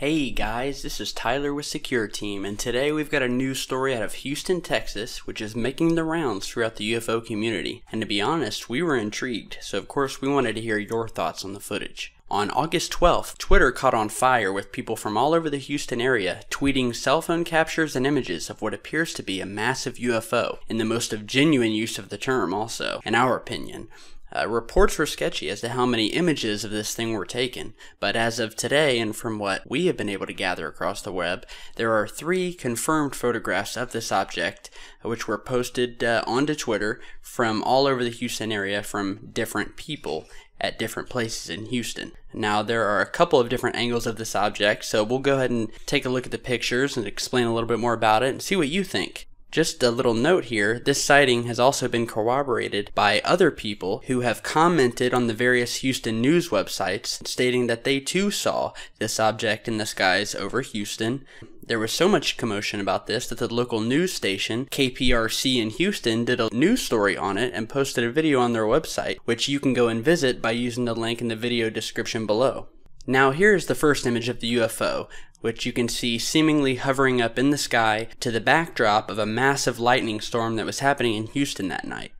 Hey guys, this is Tyler with Secureteam, and today we've got a news story out of Houston, Texas, which is making the rounds throughout the UFO community. And to be honest, we were intrigued, so of course we wanted to hear your thoughts on the footage. On August 12th, Twitter caught on fire with people from all over the Houston area tweeting cell phone captures and images of what appears to be a massive UFO, in the most of genuine use of the term also, in our opinion. Reports were sketchy as to how many images of this thing were taken, but as of today, and from what we have been able to gather across the web, there are 3 confirmed photographs of this object, which were posted onto Twitter from all over the Houston area from different people at different places in Houston. Now, there are a couple of different angles of this object, so we'll go ahead and take a look at the pictures and explain a little bit more about it and see what you think. Just a little note here, this sighting has also been corroborated by other people who have commented on the various Houston news websites stating that they too saw this object in the skies over Houston. There was so much commotion about this that the local news station, KPRC in Houston, did a news story on it and posted a video on their website, which you can go and visit by using the link in the video description below. Now here's the first image of the UFO, which you can see seemingly hovering up in the sky to the backdrop of a massive lightning storm that was happening in Houston that night.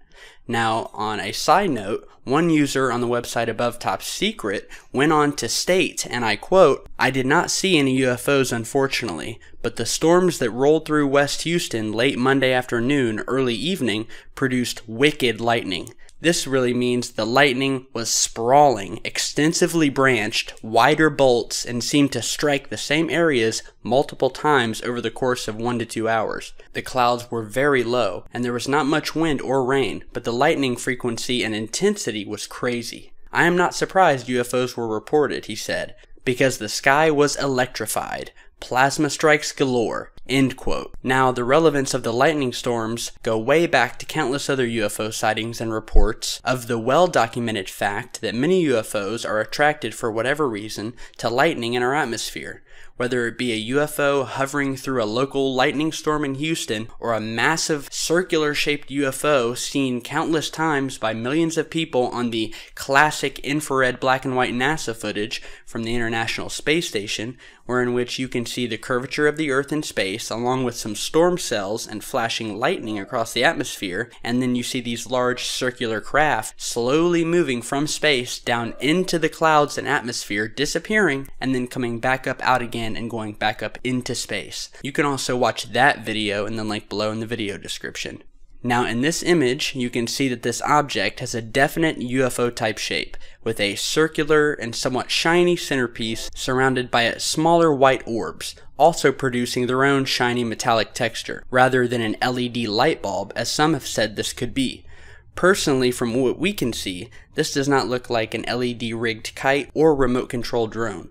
Now, on a side note, one user on the website Above Top Secret went on to state, and I quote, "I did not see any UFOs unfortunately, but the storms that rolled through West Houston late Monday afternoon, early evening, produced wicked lightning. This really means the lightning was sprawling, extensively branched, wider bolts, and seemed to strike the same areas multiple times over the course of 1 to 2 hours. The clouds were very low, and there was not much wind or rain, but the lightning frequency and intensity was crazy. I am not surprised UFOs were reported," he said, "because the sky was electrified. Plasma strikes galore." End quote. Now, the relevance of the lightning storms go way back to countless other UFO sightings and reports of the well-documented fact that many UFOs are attracted for whatever reason to lightning in our atmosphere. Whether it be a UFO hovering through a local lightning storm in Houston or a massive circular-shaped UFO seen countless times by millions of people on the classic infrared black and white NASA footage from the International Space Station, wherein which you can see the curvature of the Earth in space along with some storm cells and flashing lightning across the atmosphere, and then you see these large circular craft slowly moving from space down into the clouds and atmosphere, disappearing, and then coming back up out again and going back up into space. You can also watch that video in the link below in the video description. Now, in this image, you can see that this object has a definite UFO type shape, with a circular and somewhat shiny centerpiece surrounded by smaller white orbs, also producing their own shiny metallic texture, rather than an LED light bulb as some have said this could be. Personally, from what we can see, this does not look like an LED rigged kite or remote control drone.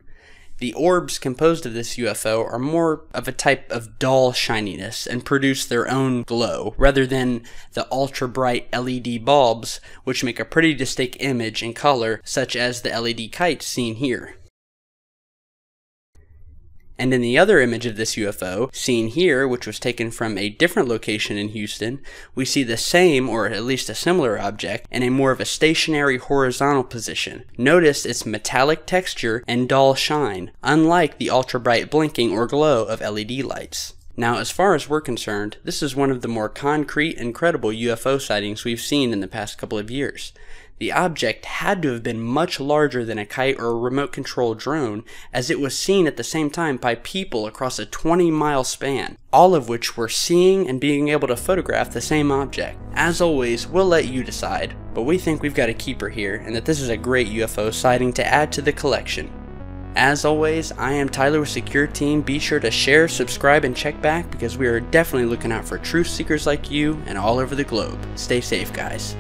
The orbs composed of this UFO are more of a type of dull shininess and produce their own glow, rather than the ultra-bright LED bulbs, which make a pretty distinct image and color, such as the LED kites seen here. And in the other image of this UFO, seen here, which was taken from a different location in Houston, we see the same, or at least a similar object, in a more of a stationary horizontal position. Notice its metallic texture and dull shine, unlike the ultra-bright blinking or glow of LED lights. Now, as far as we're concerned, this is one of the more concrete and credible UFO sightings we've seen in the past couple of years. The object had to have been much larger than a kite or a remote control drone, as it was seen at the same time by people across a 20-mile span, all of which were seeing and being able to photograph the same object. As always, we'll let you decide, but we think we've got a keeper here, and that this is a great UFO sighting to add to the collection. As always, I am Tyler with Secureteam. Be sure to share, subscribe, and check back, because we are definitely looking out for truth seekers like you and all over the globe. Stay safe, guys.